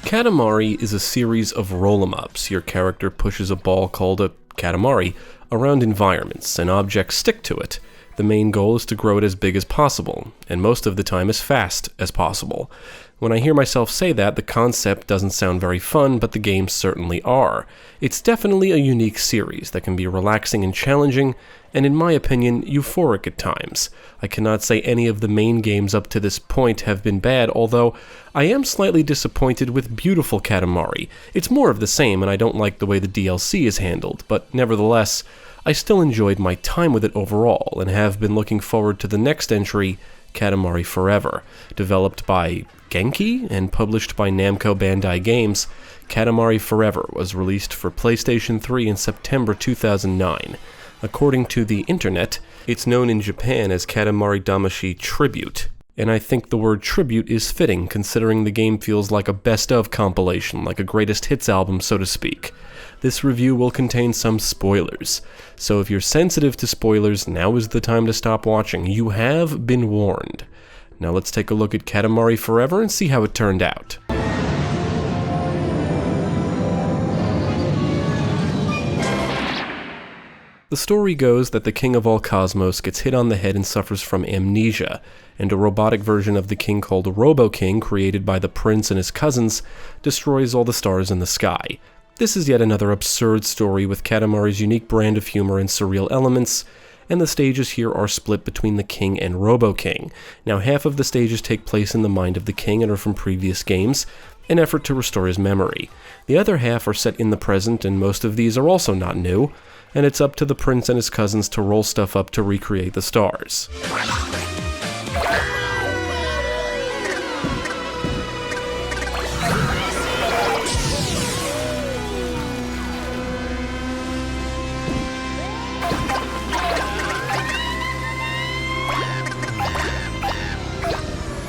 Katamari is a series of roll-em-ups. Your character pushes a ball called a Katamari around environments, and objects stick to it. The main goal is to grow it as big as possible, and most of the time as fast as possible. When I hear myself say that, the concept doesn't sound very fun, but the games certainly are. It's definitely a unique series that can be relaxing and challenging, and in my opinion, euphoric at times. I cannot say any of the main games up to this point have been bad, although I am slightly disappointed with Beautiful Katamari. It's more of the same, and I don't like the way the DLC is handled, but nevertheless, I still enjoyed my time with it overall, and have been looking forward to the next entry, Katamari Forever. Developed by Genki and published by Namco Bandai Games, Katamari Forever was released for PlayStation 3 in September 2009. According to the internet, it's known in Japan as Katamari Damacy Tribute, and I think the word tribute is fitting considering the game feels like a best-of compilation, like a greatest hits album, so to speak. This review will contain some spoilers, so if you're sensitive to spoilers, now is the time to stop watching. You have been warned. Now let's take a look at Katamari Forever and see how it turned out. The story goes that the king of all cosmos gets hit on the head and suffers from amnesia, and a robotic version of the king called Robo-King, created by the prince and his cousins, destroys all the stars in the sky. This is yet another absurd story with Katamari's unique brand of humor and surreal elements, and the stages here are split between the king and Robo-King. Now, half of the stages take place in the mind of the king and are from previous games, an effort to restore his memory. The other half are set in the present, and most of these are also not new, and it's up to the prince and his cousins to roll stuff up to recreate the stars.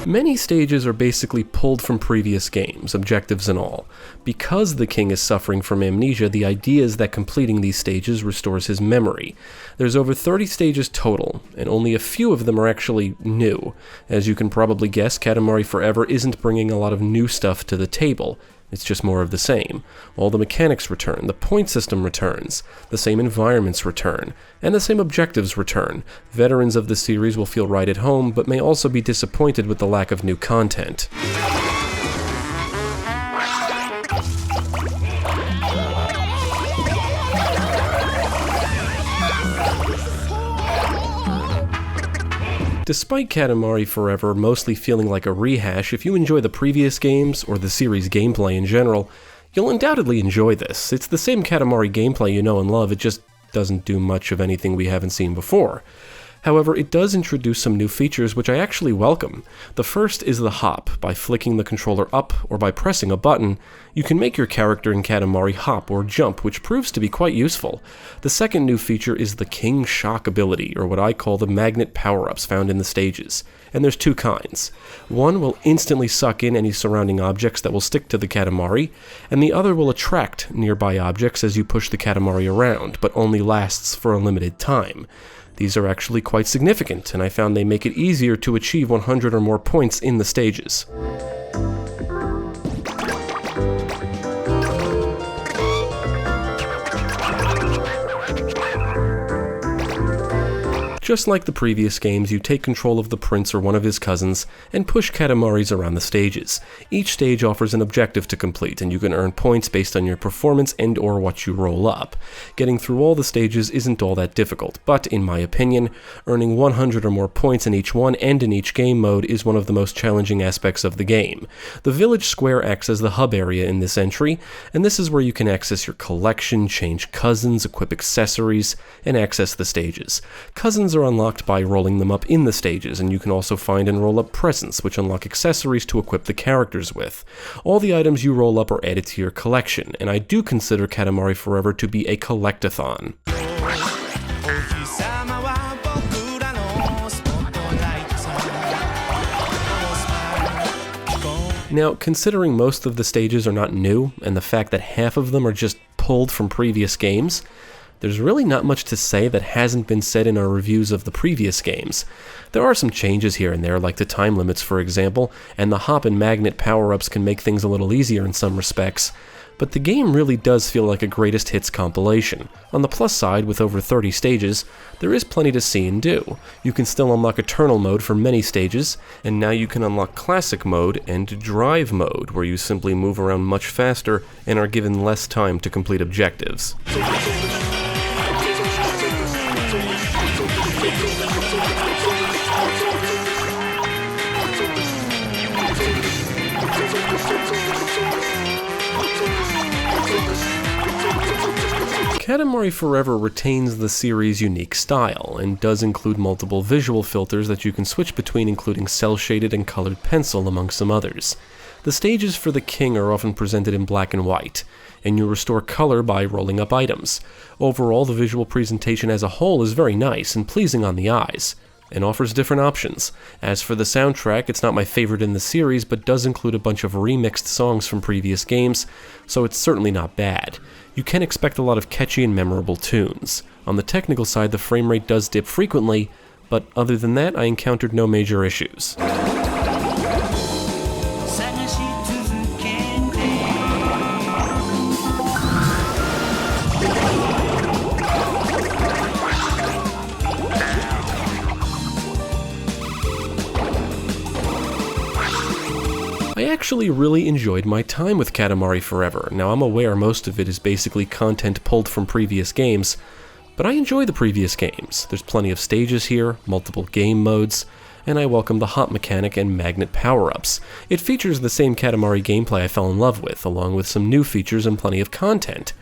Many stages are basically pulled from previous games, objectives and all. Because the king is suffering from amnesia, the idea is that completing these stages restores his memory. There's over 30 stages total, and only a few of them are actually new. As you can probably guess, Katamari Forever isn't bringing a lot of new stuff to the table. It's just more of the same. All the mechanics return, the point system returns, the same environments return, and the same objectives return. Veterans of the series will feel right at home, but may also be disappointed with the lack of new content. Despite Katamari Forever mostly feeling like a rehash, if you enjoy the previous games, or the series' gameplay in general, you'll undoubtedly enjoy this. It's the same Katamari gameplay you know and love, it just doesn't do much of anything we haven't seen before. However, it does introduce some new features which I actually welcome. The first is the hop. By flicking the controller up or by pressing a button, you can make your character in Katamari hop or jump, which proves to be quite useful. The second new feature is the King Shock ability, or what I call the magnet power-ups found in the stages. And there's two kinds. One will instantly suck in any surrounding objects that will stick to the Katamari, and the other will attract nearby objects as you push the Katamari around, but only lasts for a limited time. These are actually quite significant, and I found they make it easier to achieve 100 or more points in the stages. Just like the previous games, you take control of the prince or one of his cousins and push Katamaris around the stages. Each stage offers an objective to complete, and you can earn points based on your performance and or what you roll up. Getting through all the stages isn't all that difficult, but in my opinion, earning 100 or more points in each one and in each game mode is one of the most challenging aspects of the game. The village square acts as the hub area in this entry, and this is where you can access your collection, change cousins, equip accessories, and access the stages. Cousins are unlocked by rolling them up in the stages, and you can also find and roll up presents, which unlock accessories to equip the characters with. All the items you roll up are added to your collection, and I do consider Katamari Forever to be a collectathon. Now, considering most of the stages are not new, and the fact that half of them are just pulled from previous games, There's really not much to say that hasn't been said in our reviews of the previous games. There are some changes here and there, like the time limits for example, and the hop and magnet power-ups can make things a little easier in some respects, but the game really does feel like a greatest hits compilation. On the plus side, with over 30 stages, there is plenty to see and do. You can still unlock Eternal mode for many stages, and now you can unlock Classic mode and Drive mode, where you simply move around much faster and are given less time to complete objectives. Katamari Forever retains the series' unique style, and does include multiple visual filters that you can switch between, including cel-shaded and colored pencil among some others. The stages for the king are often presented in black and white, and you restore color by rolling up items. Overall, the visual presentation as a whole is very nice and pleasing on the eyes, and offers different options. As for the soundtrack, it's not my favorite in the series, but does include a bunch of remixed songs from previous games, so it's certainly not bad. You can expect a lot of catchy and memorable tunes. On the technical side, the frame rate does dip frequently, but other than that, I encountered no major issues. I actually really enjoyed my time with Katamari Forever. Now, I'm aware most of it is basically content pulled from previous games, but I enjoy the previous games. There's plenty of stages here, multiple game modes, and I welcome the hop mechanic and magnet power-ups. It features the same Katamari gameplay I fell in love with, along with some new features and plenty of content.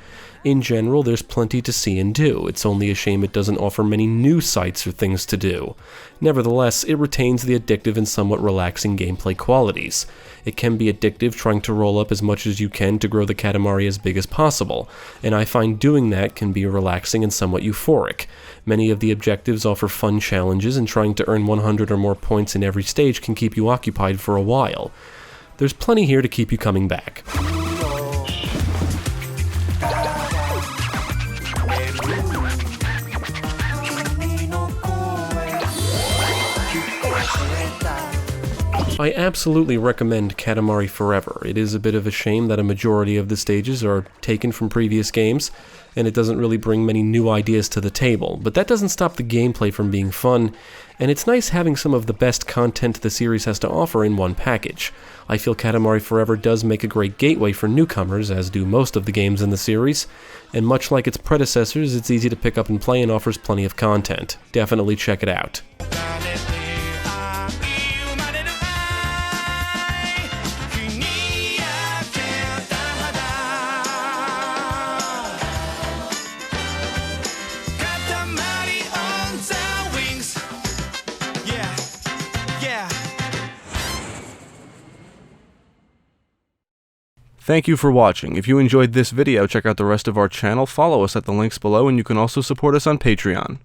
In general, there's plenty to see and do. It's only a shame it doesn't offer many new sites or things to do. Nevertheless, it retains the addictive and somewhat relaxing gameplay qualities. It can be addictive trying to roll up as much as you can to grow the Katamari as big as possible, and I find doing that can be relaxing and somewhat euphoric. Many of the objectives offer fun challenges, and trying to earn 100 or more points in every stage can keep you occupied for a while. There's plenty here to keep you coming back. I absolutely recommend Katamari Forever. It is a bit of a shame that a majority of the stages are taken from previous games, and it doesn't really bring many new ideas to the table, but that doesn't stop the gameplay from being fun, and it's nice having some of the best content the series has to offer in one package. I feel Katamari Forever does make a great gateway for newcomers, as do most of the games in the series, and much like its predecessors, it's easy to pick up and play and offers plenty of content. Definitely check it out. Thank you for watching. If you enjoyed this video, check out the rest of our channel, follow us at the links below, and you can also support us on Patreon.